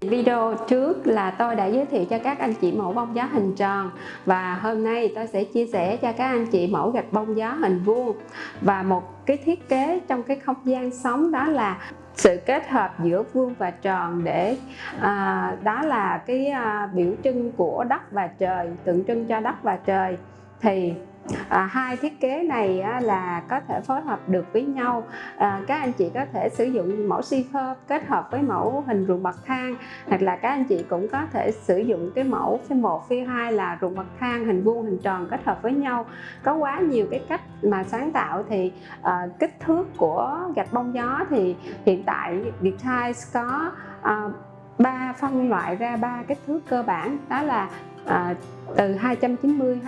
Video trước là tôi đã giới thiệu cho các anh chị mẫu bông gió hình tròn, và hôm nay tôi sẽ chia sẻ cho các anh chị mẫu gạch bông gió hình vuông. Và một cái thiết kế trong cái không gian sống, đó là sự kết hợp giữa vuông và tròn, để đó là cái biểu trưng của đất và trời, tượng trưng cho đất và trời. Thì hai thiết kế này là có thể phối hợp được với nhau. Các anh chị có thể sử dụng mẫu Schiffer kết hợp với mẫu hình ruộng bậc thang, hoặc là các anh chị cũng có thể sử dụng cái mẫu phi 1, phi 2 là ruộng bậc thang, hình vuông, hình tròn kết hợp với nhau. Có quá nhiều cái cách mà sáng tạo. Thì kích thước của gạch bông gió thì hiện tại Vietiles có 3 phân loại ra 3 kích thước cơ bản, đó là từ 290,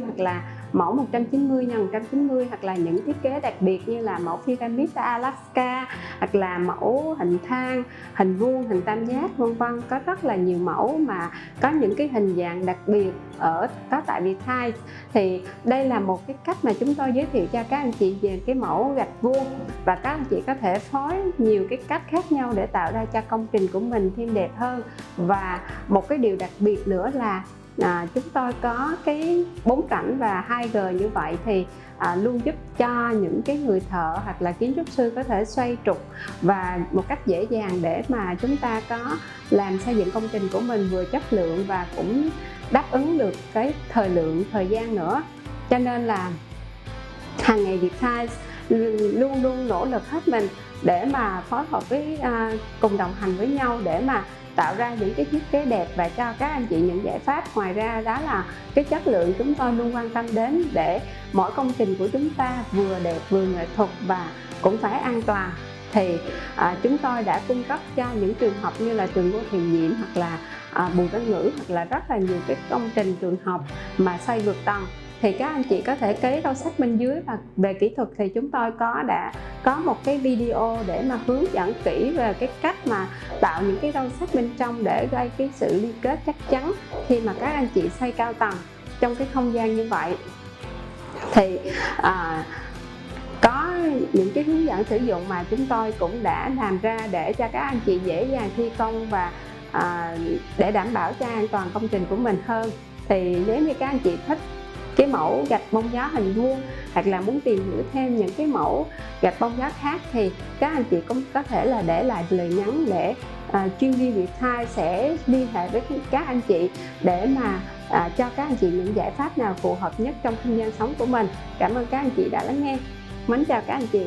hoặc là mẫu 190 x 190, hoặc là những thiết kế đặc biệt như là mẫu Pyramid Alaska, hoặc là mẫu hình thang, hình vuông, hình tam giác, vân vân. Có rất là nhiều mẫu mà có những cái hình dạng đặc biệt có tại Vietiles. Thì đây là một cái cách mà chúng tôi giới thiệu cho các anh chị về cái mẫu gạch vuông, và các anh chị có thể phối nhiều cái cách khác nhau để tạo ra cho công trình của mình thêm đẹp hơn. Và một cái điều đặc biệt nữa là chúng tôi có cái 4 cảnh và 2G như vậy, thì luôn giúp cho những cái người thợ hoặc là kiến trúc sư có thể xoay trục và một cách dễ dàng để mà chúng ta có làm xây dựng công trình của mình vừa chất lượng và cũng đáp ứng được cái thời gian nữa. Cho nên là hàng ngày Vietiles luôn luôn nỗ lực hết mình để mà phối hợp với cùng đồng hành với nhau để mà tạo ra những cái thiết kế đẹp và cho các anh chị những giải pháp. Ngoài ra đó là cái chất lượng chúng tôi luôn quan tâm đến, để mỗi công trình của chúng ta vừa đẹp vừa nghệ thuật và cũng phải an toàn. Thì chúng tôi đã cung cấp cho những trường hợp như là trường Ngô Thiện Nhiệm, hoặc là Bùi Văn Ngữ, hoặc là rất là nhiều cái công trình trường học mà xây vượt tầng. Thì các anh chị có thể ký rau sắc bên dưới. Và về kỹ thuật thì chúng tôi đã có một cái video để mà hướng dẫn kỹ về cái cách mà tạo những cái rau sắc bên trong để gây cái sự liên kết chắc chắn khi mà các anh chị xây cao tầng trong cái không gian như vậy. Thì có những cái hướng dẫn sử dụng mà chúng tôi cũng đã làm ra để cho các anh chị dễ dàng thi công và để đảm bảo cho an toàn công trình của mình hơn. Thì nếu như các anh chị thích cái mẫu gạch bông gió hình vuông, hoặc là muốn tìm hiểu thêm những cái mẫu gạch bông gió khác, thì các anh chị cũng có thể là để lại lời nhắn để chuyên viên Vietiles sẽ liên hệ với các anh chị để mà cho các anh chị những giải pháp nào phù hợp nhất trong không gian sống của mình. Cảm ơn các anh chị đã lắng nghe. Mến chào các anh chị.